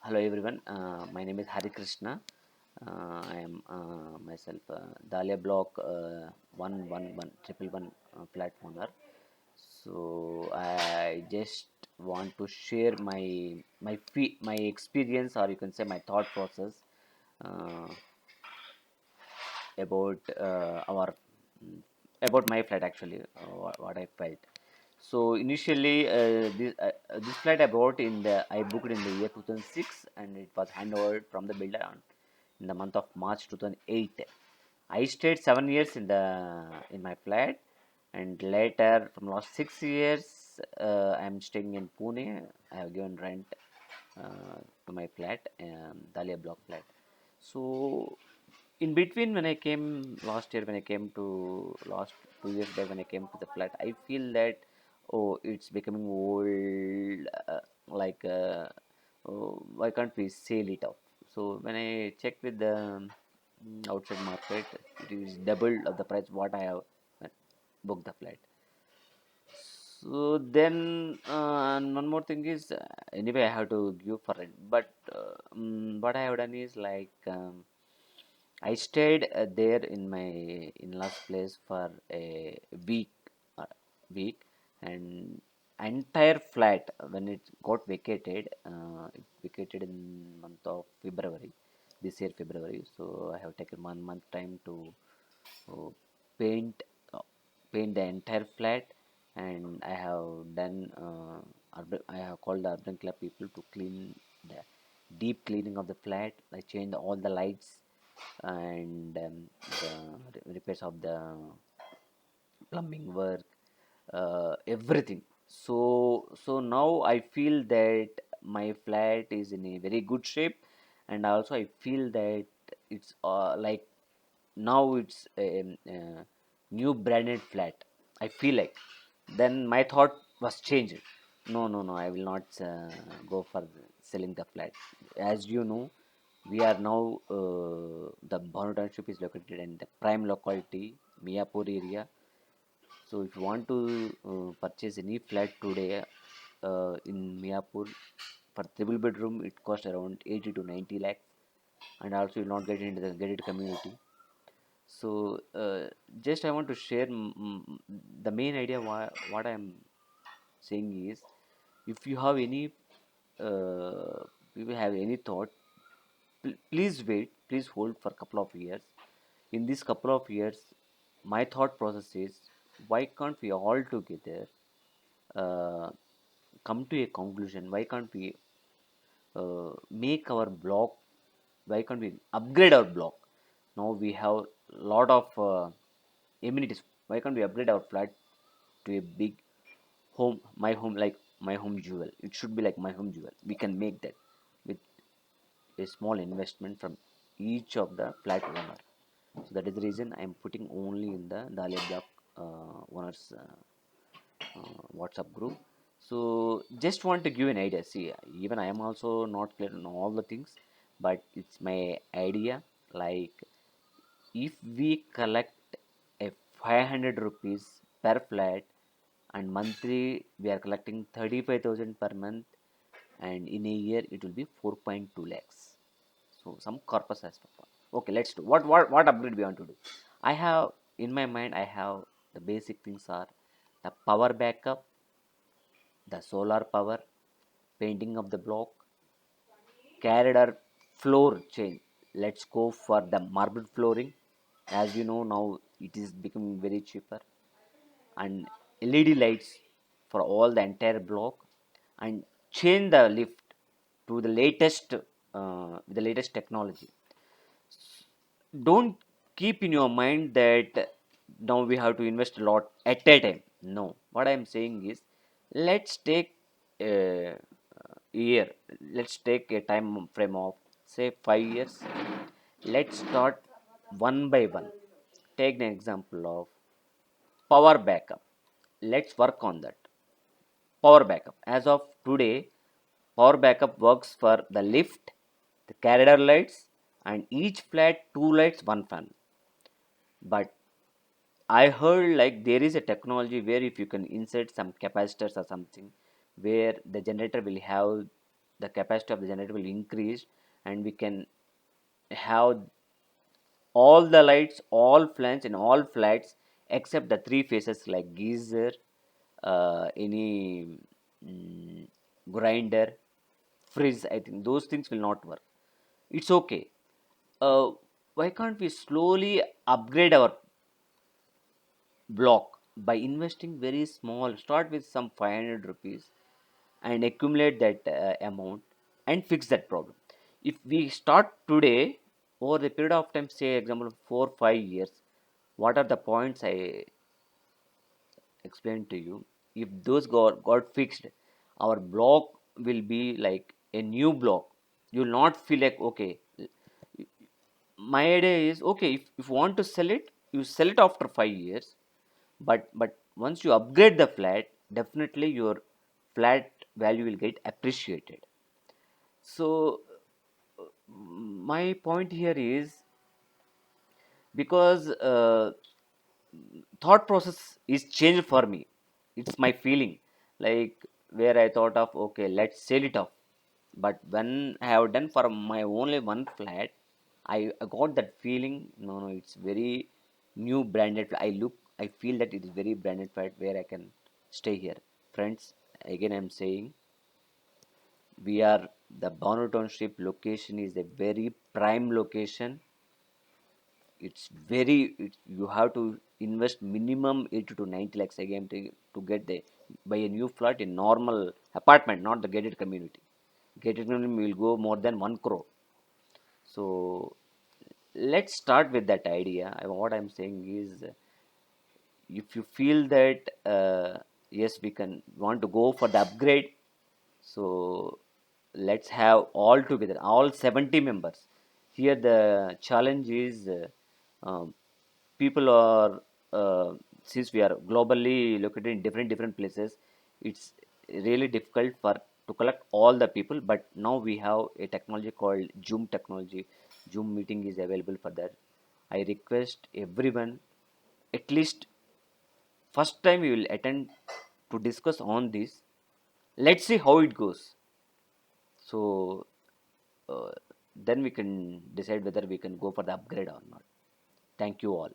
Hello everyone, my name is Hari Krishna. I am myself Dahlia Block 111 flat owner. So I just want to share my experience, or you can say my thought process uh, about our about my flat actually, what I felt. So initially, this flat I booked in the year 2006, and it was handed from the builder in the month of March 2008. I stayed 7 years in my flat, and later from last 6 years, I am staying in Pune. I have given rent to my flat, Dahlia Block flat. So in between, when I came last year, when I came to last 2 years back, when I came to the flat, I feel that it's becoming old. Like, oh, why can't we sell it off? So when I check with the outside market, it is double of the price what I have booked the flat. So then, and one more thing is, anyway, I have to give for it. But what I have done is like, I stayed there in my in-laws place for a week, uh, week, and entire flat when it got vacated, it vacated in month of February, this year February. So I have taken 1 month time to uh, paint uh, paint the entire flat, and I have done I have called the urban club people to clean the deep cleaning of the flat. I changed all the lights and the repairs of the plumbing work, everything. So now I feel that my flat is in a very good shape, and also I feel that it's like now it's a, new branded flat. I feel like then my thought was changed. No, I will not go for selling the flat. As you know, we are now the Bhanu Township is located in the prime locality, Miapur area. So if you want to purchase any flat today in Miapur for triple bedroom, it costs around 80 to 90 lakhs, and also you will not get into the gated community. So just I want to share the main idea. What I am saying is, if you have any, if you have any thought, please wait, please hold for a couple of years. In this couple of years, my thought process is, why can't we all together uh, come to a conclusion? Why can't we make our block? Why can't we upgrade our block? Now we have lot of amenities. Why can't we upgrade our flat to a big home? My home, like my home jewel. It should be like my home jewel. We can make that with a small investment from each of the flat owner. So that is the reason I am putting only in the Dahlia Block owners WhatsApp group. So just want to give an idea. See, even I am also not clear on all the things, but it's my idea. Like, if we collect a 500 rupees per flat, and monthly we are collecting 35,000 per month, and in a year it will be 4.2 lakhs. So some corpus has performed. Okay, let's do what upgrade we want to do. I have in my mind, I have the basic things are the power backup, the solar power, painting of the block, corridor floor change. Let's go for the marble flooring. As you know, now it is becoming very cheaper, and LED lights for all the entire block, and change the lift to the latest technology. Don't keep in your mind that now we have to invest a lot at a time. No, what I am saying is, let's take a year, let's take a time frame of say 5 years. Let's start one by one. Take an example of power backup. Let's work on that. Power backup, as of today, power backup works for the lift, the corridor lights, and each flat two lights, one fan. But I heard like there is a technology where if you can insert some capacitors or something, where the generator will have the capacity of the generator will increase, and we can have all the lights, all fans in all flats except the three phases like geyser, any mm, grinder, fridge. I think those things will not work. It's okay. Uh, why can't we slowly upgrade our block by investing very small? Start with some 500 rupees and accumulate that amount and fix that problem. If we start today, over the period of time, say example 4 5 years, what are the points I explained to you? If those got fixed, our block will be like a new block. You will not feel like, okay, my idea is, okay, if you want to sell it, you sell it after 5 years, but once you upgrade the flat, definitely your flat value will get appreciated. So my point here is, because thought process is changed for me. It's my feeling, like, where I thought of, okay, let's sell it off. But when I have done for my only one flat, I got that feeling, no, no, it's very new branded I look, I feel that it is very branded flat where I can stay here. Friends, again I'm saying, we are, the Banur Township location is a very prime location. It's very, you have to invest minimum 80 to 90 lakhs again to get the buy a new flat in normal apartment, not the gated community. Gated community will go more than 1 crore. So let's start with that idea. What I'm saying is, if you feel that yes, we can want to go for the upgrade, so let's have all together, all 70 members. Here the challenge is, people are, since we are globally located in different places, it's really difficult for to collect all the people. But now we have a technology called Zoom technology. Zoom meeting is available for that. I request everyone, at least first time we will attend to discuss on this. Let's see how it goes. So uh, then we can decide whether we can go for the upgrade or not. Thank you all.